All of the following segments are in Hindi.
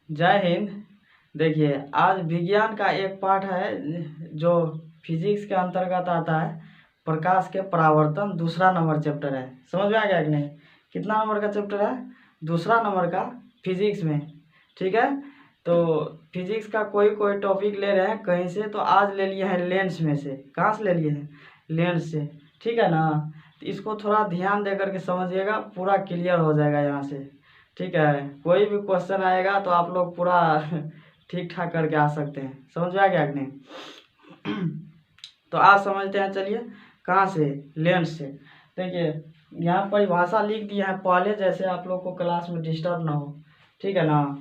जय हिंद। देखिए, आज विज्ञान का एक पाठ है जो फिजिक्स के अंतर्गत आता है। प्रकाश के परावर्तन दूसरा नंबर चैप्टर है। समझ में आ गया कि नहीं? कितना नंबर का चैप्टर है? दूसरा नंबर का, फिजिक्स में। ठीक है, तो फिजिक्स का कोई कोई टॉपिक ले रहे हैं कहीं से, तो आज ले लिए हैं लेंस में से। कहाँ से ले लिए हैं? लेंस से। ठीक है ना? तो इसको थोड़ा ध्यान दे करके समझिएगा, पूरा क्लियर हो जाएगा यहाँ से। ठीक है, कोई भी क्वेश्चन आएगा तो आप लोग पूरा ठीक ठाक करके आ सकते हैं। समझ में आ गया कि नहीं? तो आज समझते हैं, चलिए। कहाँ से? लेंस से। देखिए, यहाँ परिभाषा लिख दिया है पहले, जैसे आप लोग को क्लास में डिस्टर्ब ना हो। ठीक है ना?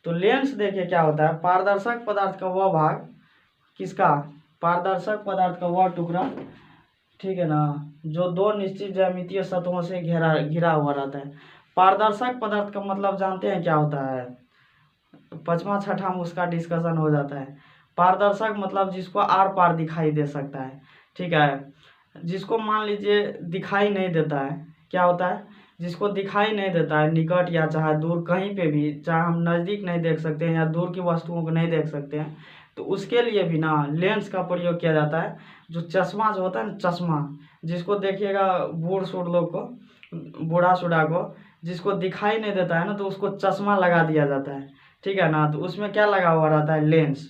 तो लेंस देखिए क्या होता है। पारदर्शक पदार्थ का वह भाग, किसका? पारदर्शक पदार्थ का वह टुकड़ा, ठीक है ना, जो दो निश्चित ज्यामितीय सतहों से घिरा हुआ रहता है। पारदर्शक पदार्थ का मतलब जानते हैं क्या होता है? पांचवा छठा में उसका डिस्कशन हो जाता है। पारदर्शक मतलब जिसको आर पार दिखाई दे सकता है। ठीक है, जिसको मान लीजिए दिखाई नहीं देता है, क्या होता है? जिसको दिखाई नहीं देता है, निकट या चाहे दूर, कहीं पे भी, चाहे हम नज़दीक नहीं देख सकते हैं या दूर की वस्तुओं को नहीं देख सकते हैं, तो उसके लिए भी ना लेंस का प्रयोग किया जाता है। जो चश्मा जो होता है ना, चश्मा, जिसको देखिएगा बूढ़ सूढ़ लोग को, बूढ़ा सूढ़ा को जिसको दिखाई नहीं देता है ना, तो उसको चश्मा लगा दिया जाता है। ठीक है ना? तो उसमें क्या लगा हुआ रहता है? लेंस।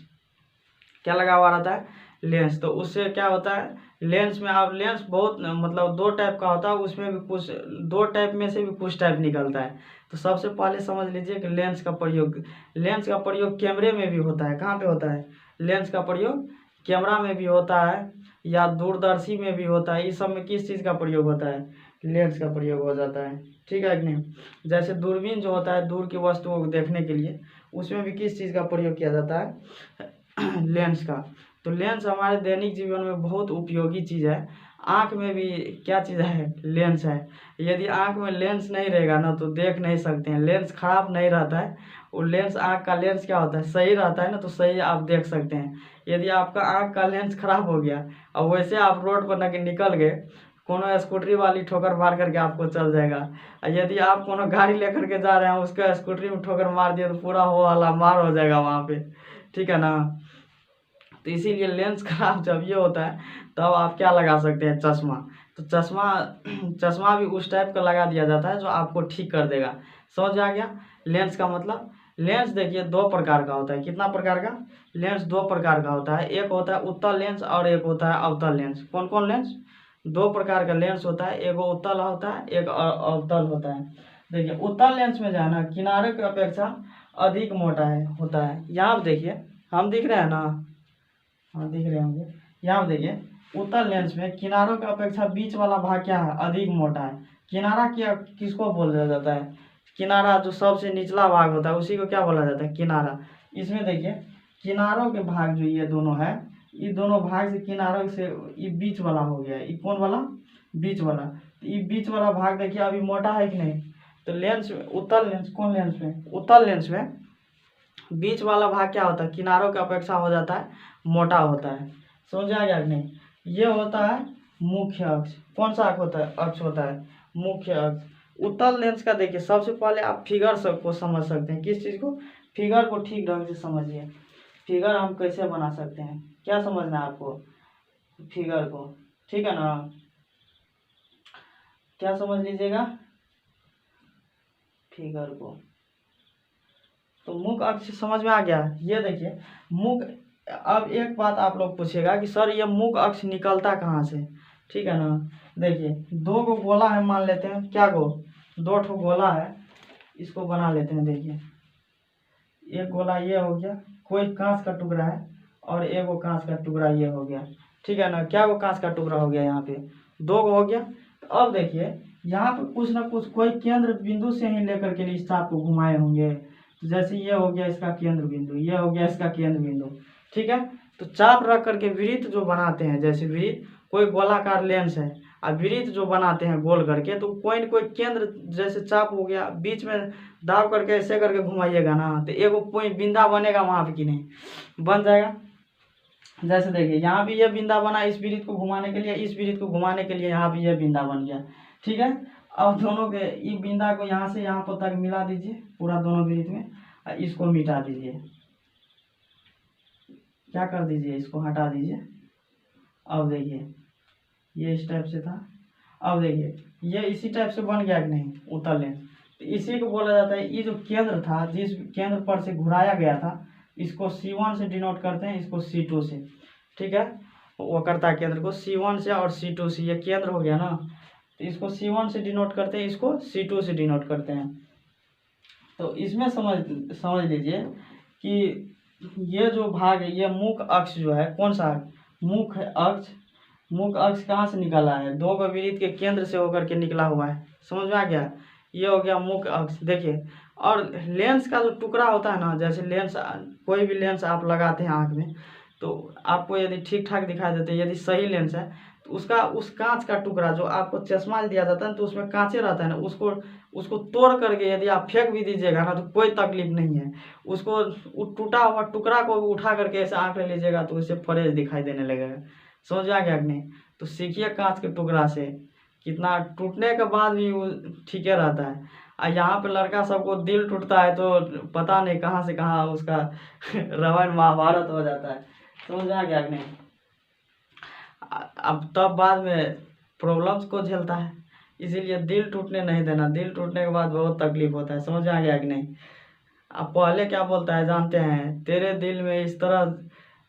क्या लगा हुआ रहता है? लेंस। तो उससे क्या होता है? लेंस में, आप लेंस बहुत मतलब दो टाइप का होता है, उसमें भी कुछ, दो टाइप में से भी कुछ टाइप निकलता है। तो सबसे पहले समझ लीजिए कि लेंस का प्रयोग कैमरे में भी होता है। कहाँ पे होता है? लेंस का प्रयोग कैमरा में भी होता है, या दूरदर्शी में भी होता है। इस सब में किस चीज़ का प्रयोग होता है? लेंस का प्रयोग हो जाता है। ठीक है कि नहीं? जैसे दूरबीन जो होता है दूर की वस्तुओं को देखने के लिए, उसमें भी किस चीज़ का प्रयोग किया जाता है? लेंस का। तो लेंस हमारे दैनिक जीवन में बहुत उपयोगी चीज़ है। आँख में भी क्या चीज़ है? लेंस है। यदि आँख में लेंस नहीं रहेगा ना, तो देख नहीं सकते हैं। लेंस खराब नहीं रहता है, वो लेंस, आँख का लेंस क्या होता है? सही रहता है ना, तो सही आप देख सकते हैं। यदि आपका आँख का लेंस खराब हो गया और वैसे आप रोड पर निकल गए, कोनो स्कूटरी वाली ठोकर मार करके आपको चल जाएगा। यदि आप कोनो गाड़ी लेकर के जा रहे हैं, उसका स्कूटरी में ठोकर मार दिया, तो पूरा हो हल्ला मार हो जाएगा वहाँ पे। ठीक है ना? तो इसीलिए लेंस खराब जब ये होता है, तब आप क्या लगा सकते हैं? चश्मा। तो चश्मा भी उस टाइप का लगा दिया जाता है जो आपको ठीक कर देगा। समझ आ गया लेंस का मतलब? लेंस देखिए दो प्रकार का होता है। कितना प्रकार का? लेंस दो प्रकार का होता है। एक होता है उत्तल लेंस और एक होता है अवतल लेंस। कौन कौन लेंस? दो प्रकार का लेंस होता है। एक उत्तल होता है, एक अवतल होता है। देखिए, उत्तल लेंस में जो है ना, किनारे की अपेक्षा अधिक मोटा होता है। यहाँ देखिए, हम दिख रहे हैं ना? हाँ, दिख रहे होंगे। यहाँ देखिए, उत्तल लेंस में किनारों की अपेक्षा बीच वाला भाग क्या है? अधिक मोटा है। किनारा क्या, किसको बोला जाता है? किनारा जो सबसे निचला भाग होता है, उसी को क्या बोला जाता है? किनारा। इसमें देखिए, किनारों के भाग जो ये दोनों है, ये दोनों भाग से, किनारों से, ये बीच वाला हो गया। ये कौन वाला? बीच वाला। तो ये बीच वाला भाग देखिए अभी मोटा है कि नहीं? तो लेंस, उत्तल लेंस, कौन लेंस में? उत्तल लेंस में बीच वाला भाग क्या होता है? किनारों की अपेक्षा हो जाता है मोटा होता है। समझ आ गया कि नहीं? ये होता है मुख्य अक्ष। कौन सा अक्ष होता है? अक्ष होता है मुख्य अक्ष। उत्तल लेंस का देखिए, सबसे पहले आप फिगर को समझ सकते हैं। किस चीज़ को? फिगर को ठीक ढंग से समझिए। फिगर हम कैसे बना सकते हैं, क्या समझना है आपको? फिगर को, ठीक है ना? क्या समझ लीजिएगा? फिगर को, तो मुख्य अक्ष समझ में आ गया। ये देखिए मुख्य, अब एक बात आप लोग पूछेगा कि सर ये मुख्य अक्ष निकलता कहाँ से? ठीक है ना? देखिए, दो गो गोला है, मान लेते हैं। क्या गो? दो ठो गोला है, इसको बना लेते हैं। देखिए, एक गोला ये हो गया, कोई कांच का टुकड़ा है, और एक वो कांच का टुकड़ा ये हो गया। ठीक है ना? क्या वो कांच का टुकड़ा हो गया? यहाँ पे दो गो हो गया। तो अब देखिए, यहाँ पे कुछ ना कुछ कोई केंद्र बिंदु से ही लेकर के इस चाप को घुमाए होंगे। तो जैसे ये हो गया इसका केंद्र बिंदु, ये हो गया इसका केंद्र बिंदु। ठीक है? तो चाप रख करके वृत्त जो बनाते हैं, जैसे वृत्त, कोई गोलाकार लेंस है, और वृत्त जो बनाते हैं गोल करके, तो कोई न कोई केंद्र, जैसे चाप हो गया, बीच में दाब करके ऐसे करके घुमाइएगा ना, तो एगो पॉइंट बिंदा बनेगा वहाँ पे कि नहीं? बन जाएगा। जैसे देखिए, यहाँ भी ये बिंदा बना इस वृत्त को घुमाने के लिए, इस वृत्त को घुमाने के लिए यहाँ भी ये बिंदा बन गया। ठीक है? अब दोनों के, ये बिंदा को यहाँ से यहाँ पर तक मिला दीजिए पूरा दोनों वृत्त में, इसको मिटा दीजिए, क्या कर दीजिए, इसको हटा दीजिए। अब देखिए ये इस टाइप से था, अब देखिए ये इसी टाइप से बन गया कि नहीं उत्तल लेंस। तो इसी को बोला जाता है, ये जो केंद्र था, जिस केंद्र पर से घुराया गया था, इसको C1 से डिनोट करते हैं, इसको C2 से। ठीक है, वक्रता केंद्र को C1 से और C2 से, ये केंद्र हो गया ना, तो इसको C1 से डिनोट करते हैं, इसको C2 से डिनोट करते हैं। तो इसमें समझ लीजिए कि ये जो भाग है, ये मुख अक्ष जो है, कौन सा मुख अक्ष, मुख अक्ष कहाँ से निकला है, दो विपरीत के केंद्र से होकर के निकला हुआ है। समझ में आ गया, ये हो गया मुख अक्ष। देखिए, और लेंस का जो टुकड़ा होता है ना, जैसे लेंस, कोई भी लेंस आप लगाते हैं आँख में, तो आपको यदि ठीक ठाक दिखाई देते हैं, यदि सही लेंस है, तो उसका उस कांच का टुकड़ा जो आपको चश्मा दिया जाता है, तो उसमें कांचे रहता है ना, उसको तोड़ करके यदि आप फेंक भी दीजिएगा ना, तो कोई तकलीफ नहीं है। उसको टूटा हुआ टुकड़ा को उठा करके ऐसे आँख ले लीजिएगा, तो उससे फ्रेश दिखाई देने लगेगा। समझ आ गया कि नहीं? तो सीखिए कांच के टुकड़ा से, कितना टूटने के बाद भी वो ठीक रहता है। और यहाँ पे लड़का सबको दिल टूटता है तो पता नहीं कहाँ से कहाँ उसका रामायण महाभारत हो जाता है। समझ आ गया कि नहीं? अब तब बाद में प्रॉब्लम्स को झेलता है, इसीलिए दिल टूटने नहीं देना। दिल टूटने के बाद बहुत तकलीफ होता है। समझ आ गया कि नहीं? अब पहले क्या बोलता है जानते हैं, तेरे दिल में इस तरह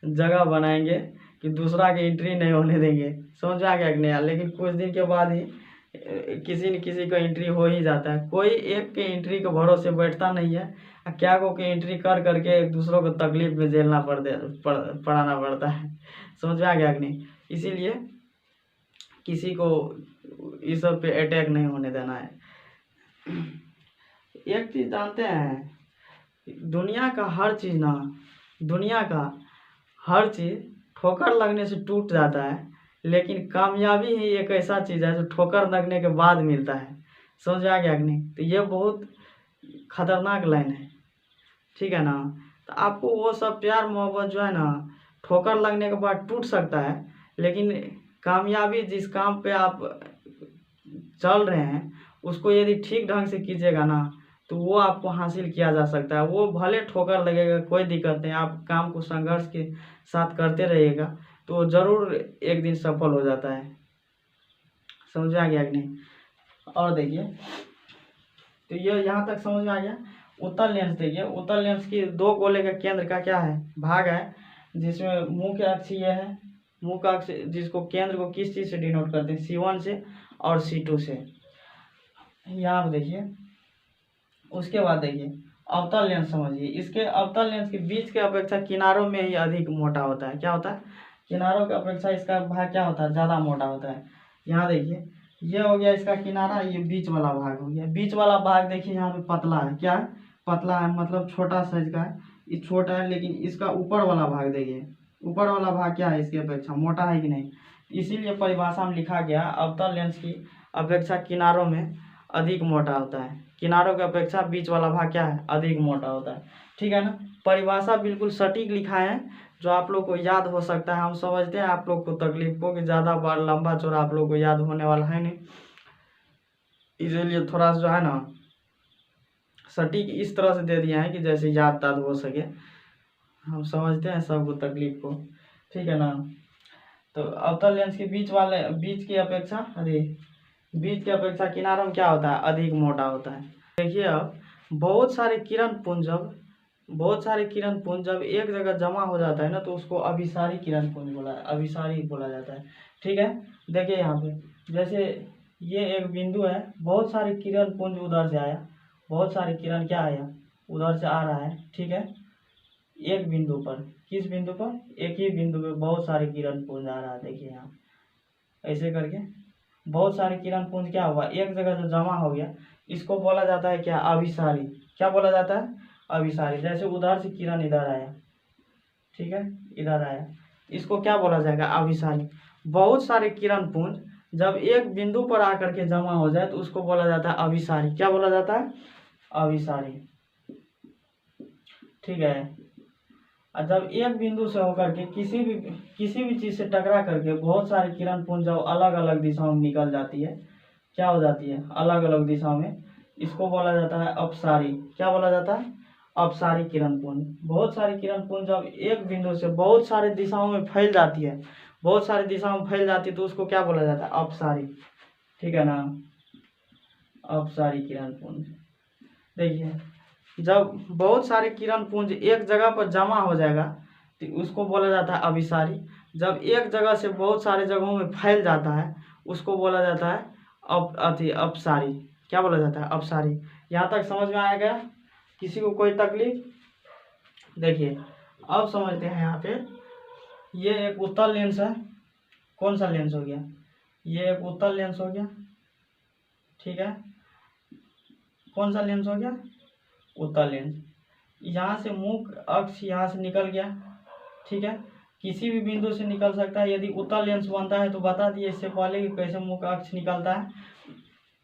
जगह बनाएंगे कि दूसरा की एंट्री नहीं होने देंगे। समझ आ गया कि नहीं? लेकिन कुछ दिन के बाद ही किसी न किसी को एंट्री हो ही जाता है। कोई एक के एंट्री के भरोसे बैठता नहीं है, क्या को के एंट्री कर करके एक दूसरों को तकलीफ में झेलना पड़ाना पड़ता है। समझ में आ गया कि नहीं? इसीलिए किसी को इस सब पे अटैक नहीं होने देना है। एक चीज़ जानते हैं, दुनिया का हर चीज़ ठोकर लगने से टूट जाता है, लेकिन कामयाबी ही एक ऐसा चीज़ है जो ठोकर लगने के बाद मिलता है। समझ आ गया कि नहीं? तो ये बहुत खतरनाक लाइन है, ठीक है ना? तो आपको वो सब प्यार मोहब्बत जो है ना, ठोकर लगने के बाद टूट सकता है, लेकिन कामयाबी जिस काम पे आप चल रहे हैं, उसको यदि ठीक ढंग से कीजिएगा ना, तो वो आपको हासिल किया जा सकता है। वो भले ठोकर लगेगा, कोई दिक्कत नहीं, आप काम को संघर्ष के साथ करते रहिएगा, तो ज़रूर एक दिन सफल हो जाता है। समझ आ गया कि नहीं? और देखिए, तो ये यहाँ तक समझ में आ गया। उत्तल लेंस देखिए, उत्तल लेंस की दो गोले के केंद्र का क्या है, भाग है, जिसमें मुख्य अक्ष ये है, मुख्य अक्ष जिसको केंद्र को किस चीज़ से डिनोट करते हैं, C1 से और C2 से। यहाँ आप देखिए, उसके बाद देखिए अवतल लेंस समझिए। इसके अवतल लेंस के बीच के अपेक्षा किनारों में ही अधिक मोटा होता है। क्या होता है? किनारों की अपेक्षा इसका भाग क्या होता है, ज़्यादा मोटा होता है। यहाँ देखिए, ये हो गया इसका किनारा, ये बीच वाला भाग हो गया। बीच वाला भाग देखिए यहाँ पे पतला है। क्या है? पतला है, मतलब छोटा साइज का है। ये छोटा है, लेकिन इसका ऊपर वाला भाग देखिए, ऊपर वाला भाग क्या है, इसकी अपेक्षा मोटा है कि नहीं? इसीलिए परिभाषा में लिखा गया, अवतल लेंस की अपेक्षा किनारों में अधिक मोटा होता है। किनारों की अपेक्षा बीच वाला भाग क्या है, अधिक मोटा होता है। ठीक है ना? परिभाषा बिल्कुल सटीक लिखा है, जो आप लोग को याद हो सकता है। हम समझते हैं आप लोग को तकलीफ को कि ज़्यादा बार लंबा चौड़ा आप लोग को याद होने वाला है नहीं, इसीलिए थोड़ा सा जो है ना सटीक इस तरह से दे दिया है कि जैसे याद दाद हो सके। हम समझते हैं सबको तकलीफ को, ठीक है ना? तो अवतल लेंस के बीच की अपेक्षा किनारों में क्या होता है, अधिक मोटा होता है। देखिए, अब बहुत सारे किरण पुंज जब एक जगह जमा हो जाता है ना, तो उसको अभिसारी किरण पुंज बोला जाता है। ठीक है, देखिए यहाँ पे जैसे ये एक बिंदु है, बहुत सारे किरण पुंज उधर से आया, बहुत सारे किरण क्या आया, उधर से आ रहा है। ठीक है, एक बिंदु पर, किस बिंदु पर, एक ही बिंदु पे बहुत सारे किरण पुंज आ रहा है। देखिए यहाँ ऐसे करके बहुत सारे किरण पुंज क्या हुआ, एक जगह जो जमा हो गया, इसको बोला जाता है क्या, अभिसारी। क्या बोला जाता है, अभिसारी। जैसे उधर से किरण इधर आया, ठीक है, इधर आया, इसको क्या बोला जाएगा, अभिसारी। बहुत सारे किरण पुंज जब एक बिंदु पर आकर के जमा हो जाए, तो उसको बोला जाता है अभिसारी। क्या बोला जाता है, अभिसारी। ठीक है, और जब एक बिंदु से होकर के किसी भी चीज से टकरा करके बहुत सारे किरण पुंज जब अलग अलग दिशाओं में निकल जाती है, क्या हो जाती है, अलग अलग दिशाओं में, इसको बोला जाता है अपसारी। क्या बोला जाता है, अपसारी किरण पुंज। बहुत सारी किरण पुंज जब एक बिंदु से बहुत सारे दिशाओं में फैल जाती है, बहुत सारी दिशाओं में फैल जाती है, तो उसको क्या बोला जाता है? अपसारी। ठीक है ना, अपसारी किरण पुंज। देखिए, जब बहुत सारे किरण पुंज एक जगह पर जमा हो जाएगा तो उसको बोला जाता है अभिसारी। जब एक जगह से बहुत सारे जगहों में फैल जाता है उसको बोला जाता है अपसारी। क्या बोला जाता है? अपसारी। यहाँ तक समझ में आया क्या? किसी को कोई तकलीफ? देखिए, अब समझते हैं। यहाँ पे ये एक उत्तल लेंस है। कौन सा लेंस हो गया? ये एक उत्तल लेंस हो गया। ठीक है, कौन सा लेंस हो गया? उत्तल लेंस। यहाँ से मुख्य अक्ष यहाँ से निकल गया। ठीक है, किसी भी बिंदु से निकल सकता है। यदि उत्तल लेंस बनता है तो बता दिए इससे पहले कि कैसे मुख्य अक्ष निकलता है,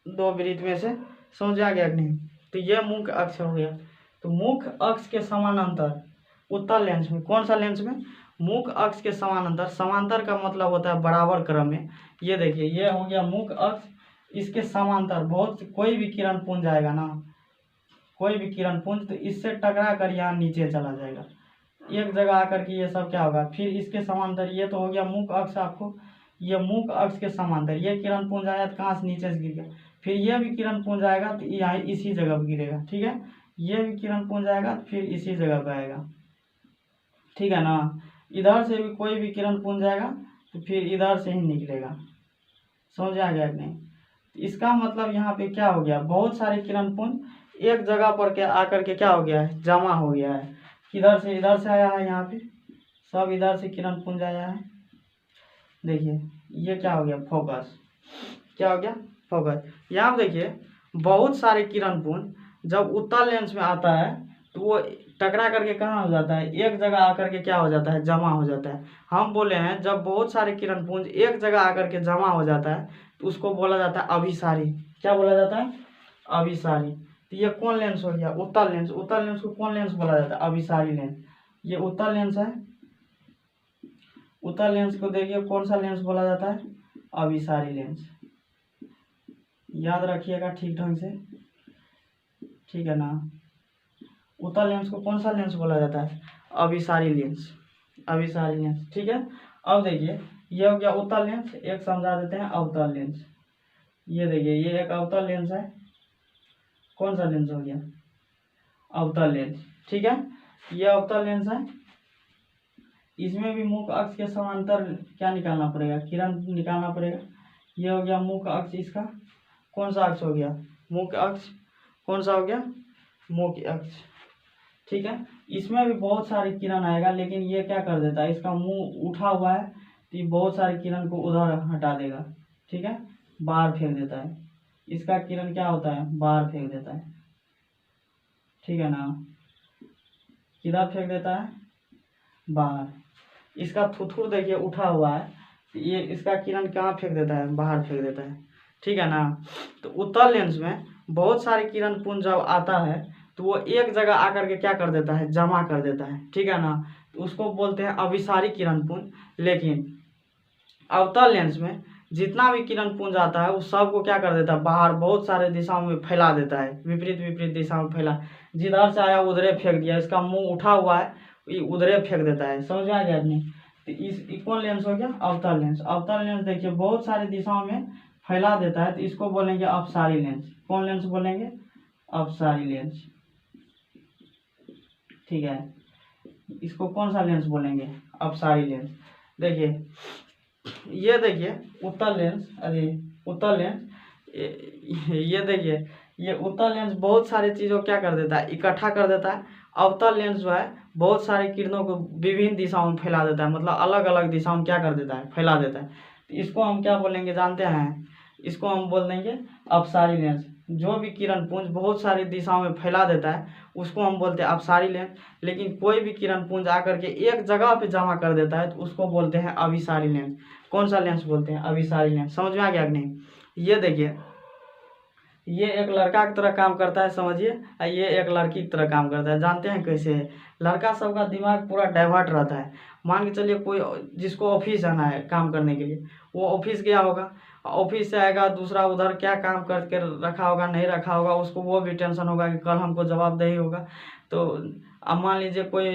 दो वृत्त में से। समझ आ गया कि नहीं? तो ये मुख्य अक्ष हो गया। तो मुख्य अक्ष के समानांतर उत्तल लेंस में, कौन सा लेंस में? मुख्य अक्ष के समानांतर। समांतर का मतलब होता है बराबर क्रम में। ये देखिए, ये हो गया मुख्य अक्ष, इसके समांतर बहुत कोई भी किरण पुंज आएगा ना, कोई भी किरण पुंज, तो इससे टकरा कर यहाँ नीचे चला जाएगा। एक जगह आकर के ये सब क्या होगा? फिर इसके समांतर। ये तो हो गया मुख्य अक्ष। आपको ये मुख्य अक्ष के समांतर ये किरण पुंज आया तो कहाँ से? नीचे से गिर गया। फिर ये भी किरण पुंज आएगा तो यहाँ इसी जगह पर गिरेगा। ठीक है, ये भी किरण पुंज आएगा तो फिर इसी जगह पर आएगा। ठीक है ना, इधर से भी कोई भी किरण पुंज आएगा तो फिर इधर से ही निकलेगा। समझ आ गया कि नहीं? इसका मतलब यहाँ पे क्या हो गया? बहुत सारे किरण पुंज एक जगह पर के आकर के क्या हो गया है? जमा हो गया है। किधर से? इधर से आया है। यहाँ पे सब इधर से किरण पुंज आया है। देखिए, ये क्या हो गया? फोकस। क्या हो गया? फोकस। यहाँ देखिए, बहुत सारे किरण पुंज जब उत्तल लेंस में आता है तो वो टकरा करके कहाँ हो जाता है? एक जगह आकर के क्या हो जाता है? जमा हो जाता है। हम बोले हैं जब बहुत सारे किरण पुंज एक जगह आकर के जमा हो जाता है तो उसको बोला जाता है अभिसारी। क्या बोला जाता है? अभिसारी। तो ये कौन लेंस हो गया? उत्तल लेंस। उत्तल लेंस को कौन लेंस बोला जाता है? अभिसारी लेंस। ये उत्तल लेंस है। उत्तल लेंस को देखिए कौन सा लेंस बोला जाता है? अभिसारी लेंस। याद रखिएगा ठीक ढंग से। ठीक है ना, उत्तल लेंस को कौन सा लेंस बोला जाता है? अभिसारी लेंस। अभिसारी लेंस। ठीक है, अब देखिए, ये हो गया उत्तल लेंस। एक समझा देते हैं अवतल लेंस। ये देखिए, ये एक अवतल लेंस है। कौन सा लेंस हो गया? अवतल लेंस। ठीक है, ये अवतल लेंस है। इसमें भी मुख्य अक्ष के समांतर क्या निकालना पड़ेगा? किरण निकालना पड़ेगा। ये हो गया मुख्य अक्ष। इसका कौन सा अक्ष हो गया? मुख्य अक्ष। कौन सा हो गया? मुख्य अक्ष। ठीक है, इसमें भी बहुत सारी किरण आएगा, लेकिन ये क्या कर देता है? इसका मुंह उठा हुआ है तो ये बहुत सारी किरण को उधर हटा देगा। ठीक है, बाहर फेंक देता है। इसका किरण क्या होता है? बाहर फेंक देता है। ठीक है ना, किधर फेंक देता है? बाहर। इसका थुथुर देखिए उठा हुआ है, ये इसका किरण कहाँ फेंक देता है? बाहर फेंक देता है। ठीक है ना, तो उत्तल लेंस में बहुत सारे किरण पुंज जब आता है तो वो एक जगह आकर के क्या कर देता है? जमा कर देता है। ठीक है ना, तो उसको बोलते हैं अभिसारी किरण पुंज। लेकिन अवतल लेंस में जितना भी किरण पुंज आता है वो सबको क्या कर देता है? बाहर बहुत सारे दिशाओं में फैला देता है। विपरीत विपरीत दिशा में फैला, जिधर से आया उधरे फेंक दिया। इसका मुंह उठा हुआ है, ये उधरे फेंक देता है। समझ में आ गया नहीं? तो इस कौन लेंस हो गया? अवतल लेंस। अवतल लेंस देखिए बहुत सारी दिशाओं में फैला देता है, तो इसको बोलेंगे अपसारी लेंस। कौन लेंस बोलेंगे? अपसारी लेंस। ठीक है, इसको कौन सा लेंस बोलेंगे? अपसारी लेंस। देखिए, ये देखिए उत्तल लेंस। अरे उत्तल लेंस, ये देखिए, ये उत्तल लेंस बहुत सारी चीज़ों को क्या कर देता है? इकट्ठा कर देता है। अवतल लेंस जो है बहुत सारी किरणों को विभिन्न दिशाओं में फैला देता है, मतलब अलग अलग दिशाओं में क्या कर देता है? फैला देता है। तो इसको हम क्या बोलेंगे जानते हैं? इसको हम बोल देंगे अपसारी लेंस। जो भी किरण पुंज बहुत सारी दिशाओं में फैला देता है उसको हम बोलते हैं अपसारी लेंस। लेकिन कोई भी किरण पुंज आकर के एक जगह पे जमा कर देता है तो उसको बोलते हैं अभिसारी लेंस। कौन सा लेंस बोलते हैं? अभिसारी लेंस। समझ में आ गया कि नहीं? ये देखिए, ये एक लड़का की तरह काम करता है, समझिए, और ये एक लड़की की तरह काम करता है। जानते हैं कैसे है? लड़का सबका दिमाग पूरा डाइवर्ट रहता है। मान के चलिए कोई जिसको ऑफिस जाना है काम करने के लिए, वो ऑफिस गया होगा, ऑफिस से आएगा, दूसरा उधर क्या काम करके रखा होगा नहीं रखा होगा, उसको वो भी टेंशन होगा कि कल हमको जवाबदेही होगा। तो अब मान लीजिए कोई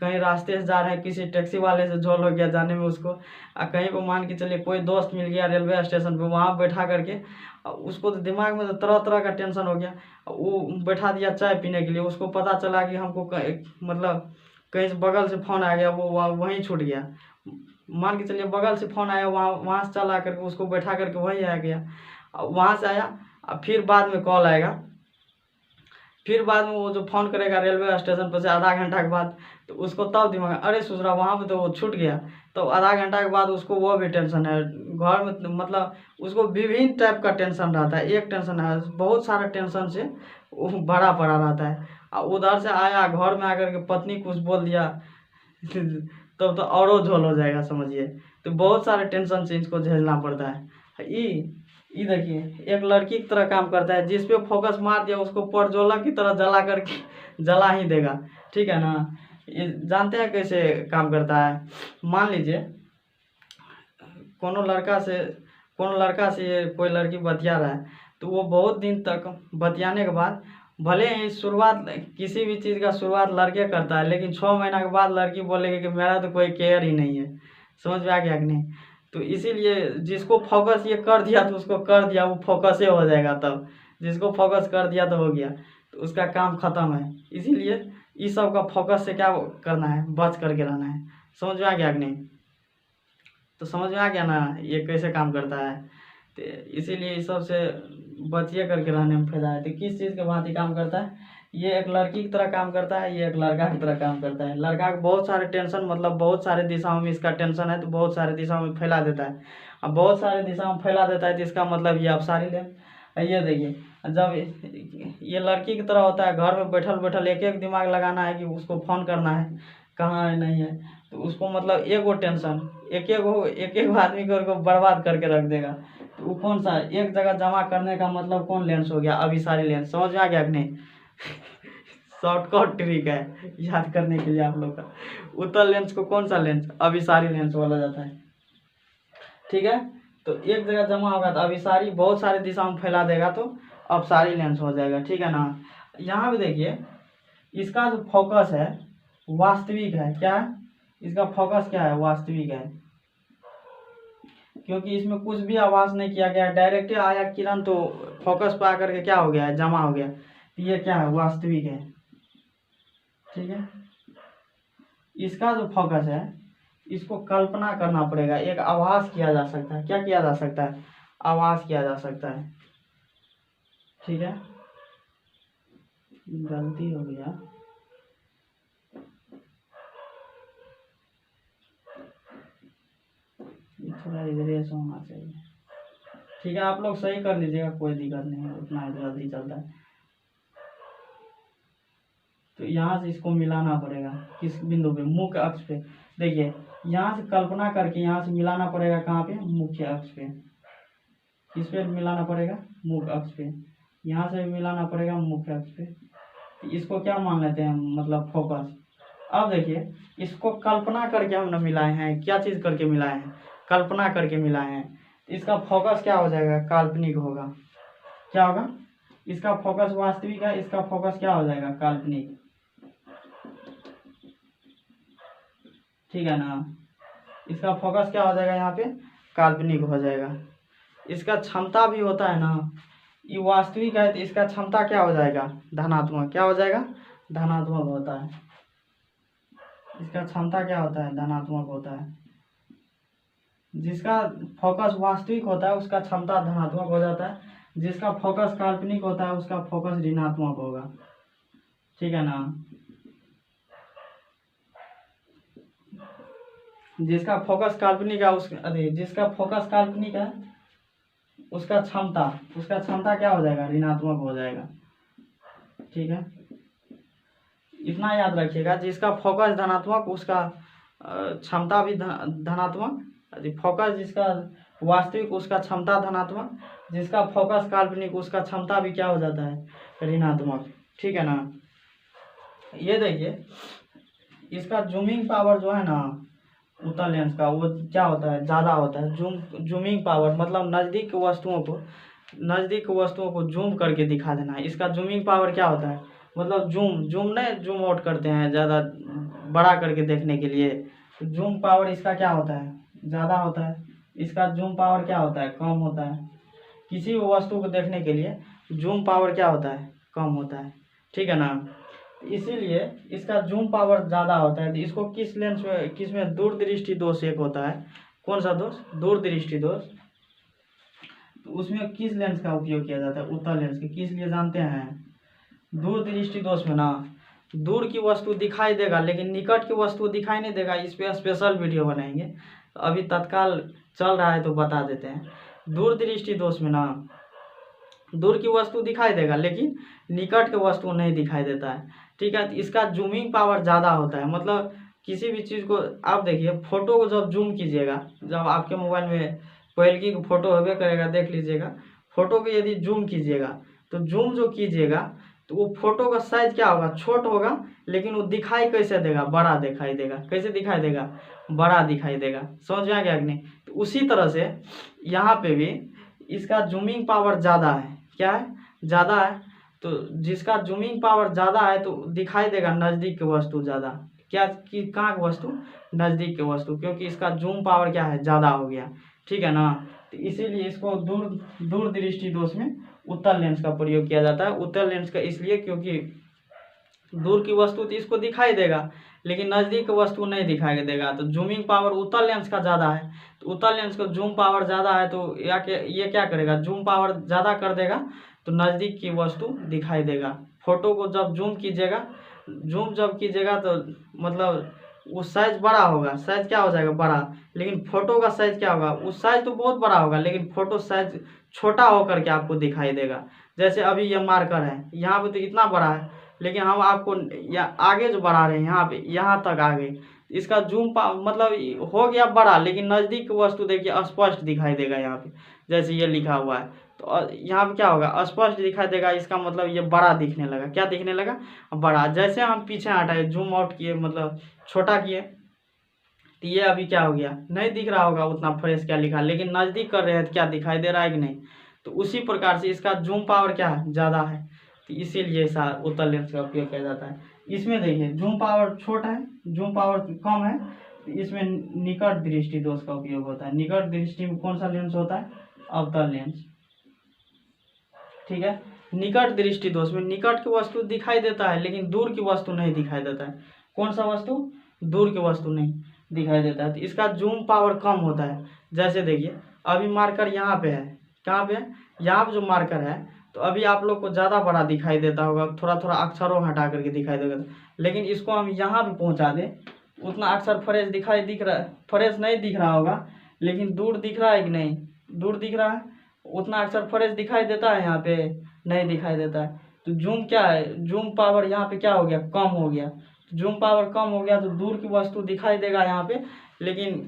कहीं रास्ते से जा रहे हैं, किसी टैक्सी वाले से झोल हो गया जाने में उसको, कहीं पर मान के चलिए कोई दोस्त मिल गया रेलवे स्टेशन पे, वहाँ बैठा करके उसको तो दिमाग में तो तरह तरह का टेंशन हो गया। वो बैठा दिया चाय पीने के लिए, उसको पता चला कि हमको मतलब कहीं से बगल से फ़ोन आ गया, वो वहीं छूट गया। मान के चलिए बगल से फ़ोन आया, वहाँ से चला करके उसको बैठा करके वहीं आ गया। वहाँ से आया, फिर बाद में कॉल आएगा, फिर बाद में वो जो फ़ोन करेगा रेलवे स्टेशन पर से आधा घंटा के बाद, तो उसको तब दिमाग अरे ससुरा वहाँ पे तो वो छूट गया। तो आधा घंटा के बाद उसको वो भी टेंशन है घर में, मतलब उसको विभिन्न टाइप का टेंशन रहता है। एक टेंशन है, बहुत सारा टेंशन से वो भरा पड़ा रहता है। और उधर से आया घर में आकर के पत्नी कुछ बोल दिया तब तो औरों झोल हो जाएगा, समझिए। तो बहुत सारे टेंशन से इसको झेलना पड़ता है। ये देखिए एक लड़की की तरह काम करता है, जिस पे फोकस मार दिया उसको परजोला की तरह जला करके जला ही देगा, ठीक है ना। ये जानते हैं कैसे काम करता है। मान लीजिए कोनो लड़का से ये कोई लड़की बतिया रहा है, तो वो बहुत दिन तक बतियाने के बाद, भले ही शुरुआत किसी भी चीज़ का शुरुआत लड़के करता है, लेकिन 6 महीना के बाद लड़की बोलेगी कि मेरा तो कोई केयर ही नहीं है। समझ में आ गया कि नहीं। तो इसीलिए जिसको फोकस ये कर दिया तो उसको कर दिया, वो फोकस ही हो जाएगा। तब जिसको फोकस कर दिया तो हो गया, तो उसका काम खत्म है। इसीलिए इस सब का फोकस से क्या करना है, बच करके रहना है। समझ में आ गया कि नहीं। तो समझ में आ गया ना ये कैसे काम करता है। तो इसीलिए इस सब से बचिए करके रहने में फायदा है। तो किस चीज़ के भांति काम करता है, ये एक लड़की की तरह काम करता है, ये एक लड़का की तरह काम करता है। लड़का को बहुत सारे टेंशन, मतलब बहुत सारे दिशाओं में इसका टेंशन है, तो बहुत सारे दिशाओं में फैला देता है। अब बहुत सारे दिशाओं में फैला देता है, तो इसका मतलब ये अपसारी ले। ये देखिए जब ये लड़की की तरह होता है, घर में बैठल बैठल एक एक दिमाग लगाना है कि उसको फ़ोन करना है, कहाँ है नहीं है। तो उसको मतलब एक वो टेंशन एक एक आदमी को बर्बाद करके रख देगा। तो वो कौन सा एक जगह जमा करने का मतलब कौन लेंस हो गया, अभिसारी लेंस। समझ में आ गया कि नहीं। शॉर्टकट ट्रिक है याद करने के लिए आप लोग का। उत्तल लेंस को कौन सा लेंस, अभिसारी लेंस बोला जाता है, ठीक है। तो एक जगह जमा होगा तो अभिसारी, बहुत सारे दिशा में फैला देगा तो अपसारी लेंस हो जाएगा, ठीक है ना। यहाँ भी देखिए इसका जो फोकस है वास्तविक है, क्या है इसका फोकस, क्या है वास्तविक है, क्योंकि इसमें कुछ भी आवाज नहीं किया गया, डायरेक्ट आया किरण तो फोकस पर आकर के क्या हो गया है, जमा हो गया। तो ये क्या है, वास्तविक है, ठीक है। इसका जो फोकस है इसको कल्पना करना पड़ेगा, एक आभास किया जा सकता है। क्या किया जा सकता है, आभास किया जा सकता है, ठीक है। गलती हो गया, थोड़ा इधर से होना चाहिए, ठीक है। आप लोग सही कर लीजिएगा, कोई दिक्कत नहीं है, उतना जल्दी चलता है। तो यहाँ से इसको मिलाना पड़ेगा, किस बिंदु पे, मुख्य अक्ष पे। देखिए यहाँ से कल्पना करके यहाँ से मिलाना पड़ेगा, कहाँ पे, मुख्य अक्ष पे। किस पे मिलाना पड़ेगा, मुख्य अक्ष पे। यहाँ से मिलाना पड़ेगा मुख्य अक्ष पे। इसको क्या मान लेते हैं, मतलब फोकस। अब देखिए इसको कल्पना करके हमने मिलाए हैं, क्या चीज़ करके मिलाए हैं, कल्पना करके मिलाए हैं। इसका फोकस क्या हो जाएगा, काल्पनिक होगा। क्या होगा, इसका फोकस वास्तविक है, इसका फोकस क्या हो जाएगा, काल्पनिक, ठीक है ना। इसका फोकस क्या हो जाएगा, यहाँ पे काल्पनिक हो जाएगा। इसका क्षमता भी होता है ना, ये वास्तविक है तो इसका क्षमता क्या हो जाएगा, धनात्मक। क्या हो जाएगा, धनात्मक होता है। इसका क्षमता क्या होता है, धनात्मक होता है। जिसका फोकस वास्तविक होता है उसका क्षमता धनात्मक हो जाता है, जिसका फोकस काल्पनिक होता है उसका फोकस ऋणात्मक होगा, ठीक है ना। जिसका फोकस काल्पनिक है जिसका फोकस काल्पनिक है उसका क्षमता क्या हो जाएगा, ऋणात्मक हो जाएगा, ठीक है। इतना याद रखिएगा, जिसका फोकस धनात्मक उसका क्षमता भी धनात्मक। फोकस जिसका वास्तविक उसका क्षमता धनात्मक, जिसका फोकस काल्पनिक उसका क्षमता भी क्या हो जाता है, ऋणात्मक, ठीक है ना। ये देखिए इसका जूमिंग पावर जो है ना उत्तल लेंस का, वो क्या होता है, ज़्यादा होता है। जूमिंग पावर मतलब नज़दीक की वस्तुओं को जूम करके दिखा देना है। इसका जूमिंग पावर क्या होता है, मतलब जूम जूम नहीं, जूम आउट करते हैं ज़्यादा बड़ा करके देखने के लिए। तो जूम पावर इसका क्या होता है, ज़्यादा होता है। इसका जूम पावर क्या होता है, कम होता है। किसी भी वस्तु को देखने के लिए जूम पावर क्या होता है, कम होता है, ठीक है ना। इसीलिए इसका जूम पावर ज़्यादा होता है। तो इसको किस लेंस में, किस में दूरदृष्टि दोष एक होता है, कौन सा दोष, दूरदृष्टि दोष। तो उसमें किस लेंस का उपयोग किया जाता है, उत्तल लेंस के, किस लिए जानते हैं। दूरदृष्टि दोष में ना दूर की वस्तु दिखाई देगा लेकिन निकट की वस्तु दिखाई नहीं देगा। इस पे स्पेशल वीडियो बनाएंगे, तो अभी तत्काल चल रहा है तो बता देते हैं। दूरदृष्टि दोष में ना दूर की वस्तु दिखाई देगा लेकिन निकट की वस्तु नहीं दिखाई देता है, ठीक है। तो इसका जूमिंग पावर ज़्यादा होता है। मतलब किसी भी चीज़ को आप देखिए, फोटो को जब जूम कीजिएगा, जब आपके मोबाइल में पहले की फोटो होबे करेगा, देख लीजिएगा, फोटो को यदि जूम कीजिएगा तो जूम जो कीजिएगा तो वो फोटो का साइज क्या होगा, छोट होगा, लेकिन वो दिखाई कैसे देगा, बड़ा दिखाई देगा। कैसे दिखाई देगा, बड़ा दिखाई देगा। समझ में आ गया कि नहीं। तो उसी तरह से यहाँ पे भी इसका जूमिंग पावर ज़्यादा है। क्या है, ज़्यादा है। तो जिसका जूमिंग पावर ज़्यादा है तो दिखाई देगा नज़दीक की वस्तु ज़्यादा। क्या कि कहाँ की वस्तु, नज़दीक की वस्तु, क्योंकि इसका जूम पावर क्या है, ज़्यादा हो गया, ठीक है ना। तो इसीलिए इसको दूरदृष्टि दोष में उत्तल लेंस का प्रयोग किया जाता है। उत्तल लेंस का इसलिए क्योंकि दूर की वस्तु तो इसको दिखाई देगा लेकिन नज़दीक की वस्तु नहीं दिखाई देगा। तो जूमिंग पावर उत्तल लेंस का ज़्यादा है। तो उत्तल लेंस का जूम पावर ज़्यादा है तो ये क्या करेगा, जूम पावर ज़्यादा कर देगा तो नज़दीक की वस्तु दिखाई देगा। फोटो को जब जूम कीजिएगा, जूम जब कीजिएगा तो मतलब वो साइज बड़ा होगा, साइज क्या हो जाएगा, बड़ा। लेकिन फोटो का साइज क्या होगा, उस साइज तो बहुत बड़ा होगा लेकिन फोटो साइज छोटा होकर के आपको दिखाई देगा। जैसे अभी ये मार्कर है, यहाँ पे तो इतना बड़ा है लेकिन हम आपको या आगे जो बढ़ा रहे हैं यहाँ पे, यहाँ तक आगे, इसका मतलब हो गया बड़ा लेकिन नज़दीक की वस्तु देखिए स्पष्ट दिखाई देगा यहाँ पे। जैसे ये लिखा हुआ है तो यहाँ पे क्या होगा, स्पष्ट दिखाई देगा। इसका मतलब ये बड़ा दिखने लगा, क्या दिखने लगा, बड़ा। जैसे हम पीछे हटाए, जूम आउट किए, मतलब छोटा किए, तो ये अभी क्या हो गया, नहीं दिख रहा होगा उतना फ्रेश क्या लिखा, लेकिन नज़दीक कर रहे हैं तो क्या दिखाई दे रहा है कि नहीं। तो उसी प्रकार से इसका जूम पावर क्या है, ज़्यादा है। तो इसीलिए ऐसा उत्तल लेंस का उपयोग किया जाता है। इसमें देखिए जूम पावर छोटा है, जूम पावर कम है, तो इसमें निकट दृष्टि दोष का उपयोग होता है। निकट दृष्टि में कौन सा लेंस होता है, अवतल लेंस, ठीक है। निकट दृष्टि दोष में निकट की वस्तु दिखाई देता है लेकिन दूर की वस्तु नहीं दिखाई देता है। कौन सा वस्तु, दूर की वस्तु नहीं दिखाई देता है। तो इसका जूम पावर कम होता है। जैसे देखिए अभी मार्कर यहाँ पे है, कहाँ पे है, यहाँ पे जो मार्कर है, तो अभी आप लोग को ज़्यादा बड़ा दिखाई देता होगा, थोड़ा थोड़ा अक्षरों हटा करके दिखाई देगा। लेकिन इसको हम यहाँ पे पहुँचा दें, उतना अक्षर फ्रेश दिख रहा है, फ्रेश नहीं दिख रहा होगा लेकिन दूर दिख रहा है कि नहीं, दूर दिख रहा है, उतना अक्षर फ्रेश दिखाई देता है, यहाँ पे नहीं दिखाई देता है। तो जूम क्या है, जूम पावर यहाँ पे क्या हो गया, कम हो गया। जूम पावर कम हो गया तो दूर की वस्तु दिखाई देगा यहाँ पे, लेकिन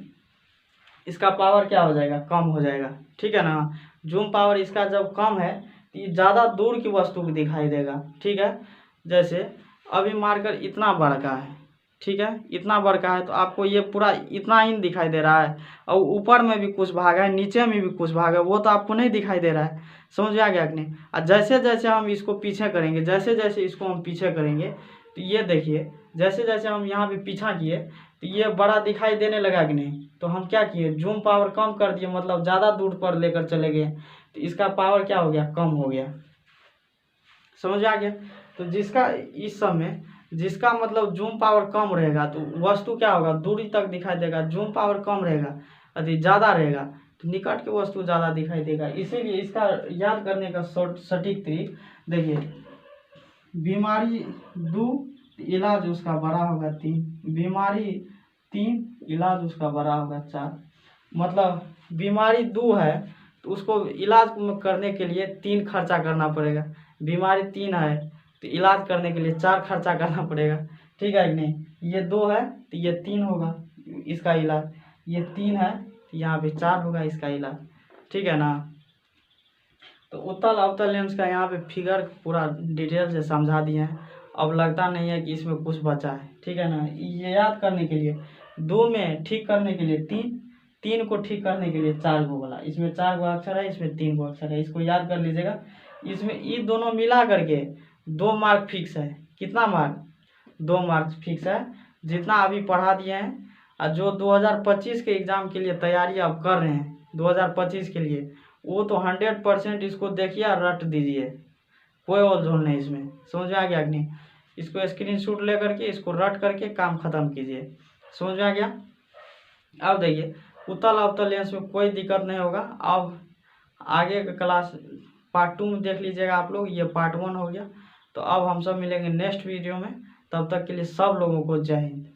इसका पावर क्या हो जाएगा, कम हो जाएगा, ठीक है ना। जूम पावर इसका जब कम है तो ये ज़्यादा दूर की वस्तु को दिखाई देगा, ठीक है। जैसे अभी मार्कर इतना बड़ा का है, ठीक है, इतना बड़ा का है तो आपको ये पूरा इतना ही दिखाई दे रहा है, और ऊपर में भी कुछ भाग है, नीचे में भी कुछ भाग है, वो तो आपको नहीं दिखाई दे रहा है। समझ में आ गया कि नहीं। और जैसे जैसे हम इसको पीछे करेंगे, जैसे जैसे इसको हम पीछे करेंगे, तो ये देखिए जैसे जैसे हम यहाँ पे पीछा किए तो ये बड़ा दिखाई देने लगा कि नहीं। तो हम क्या किए, जूम पावर कम कर दिए, मतलब ज़्यादा दूर पर लेकर चले गए, तो इसका पावर क्या हो गया, कम हो गया। समझ में आ गया। तो जिसका इस समय जिसका मतलब जूम पावर कम रहेगा तो वस्तु क्या होगा, दूरी तक दिखाई देगा। जूम पावर कम रहेगा, यदि ज़्यादा रहेगा तो निकट की वस्तु ज़्यादा दिखाई देगा। इसीलिए इसका याद करने का सटीक तरीक देखिए, बीमारी 2 इलाज उसका बड़ा होगा 3, बीमारी 3 इलाज उसका बड़ा होगा 4। मतलब बीमारी 2 है तो उसको इलाज करने के लिए 3 खर्चा करना पड़ेगा। बीमारी 3 है तो इलाज करने के लिए 4 खर्चा करना पड़ेगा, ठीक है कि नहीं। ये 2 है तो ये 3 होगा इसका इलाज, ये 3 है तो यहाँ पे 4 होगा इसका इलाज, ठीक है ना। तो उत्तल अवतल लेंस का यहाँ पे फिगर पूरा डिटेल से समझा दिए हैं। अब लगता नहीं है कि इसमें कुछ बचा है, ठीक है ना। ये याद करने के लिए 2 में ठीक करने के लिए 3, 3 को ठीक करने के लिए 4 को बोला। इसमें 4 गो अक्षर है, इसमें 3 गो अक्षर है, इसको याद कर लीजिएगा। इसमें ये दोनों मिला करके 2 मार्क फिक्स है। कितना मार्क? 2 मार्क फिक्स है। जितना अभी पढ़ा दिए हैं और जो 2025 के एग्ज़ाम के लिए तैयारी आप कर रहे हैं 2025 के लिए, वो तो 100% इसको देखिए और रट दीजिए। कोई ओलझोल नहीं इसमें। समझ में आ गया कि नहीं? इसको स्क्रीनशॉट ले करके इसको रट करके काम खत्म कीजिए। समझ में आ गया? अब देखिए उत्तल अवतल लेंस में कोई दिक्कत नहीं होगा। अब आगे का क्लास पार्ट 2 में देख लीजिएगा आप लोग। ये पार्ट 1 हो गया। तो अब हम सब मिलेंगे नेक्स्ट वीडियो में। तब तक के लिए सब लोगों को जय हिंद।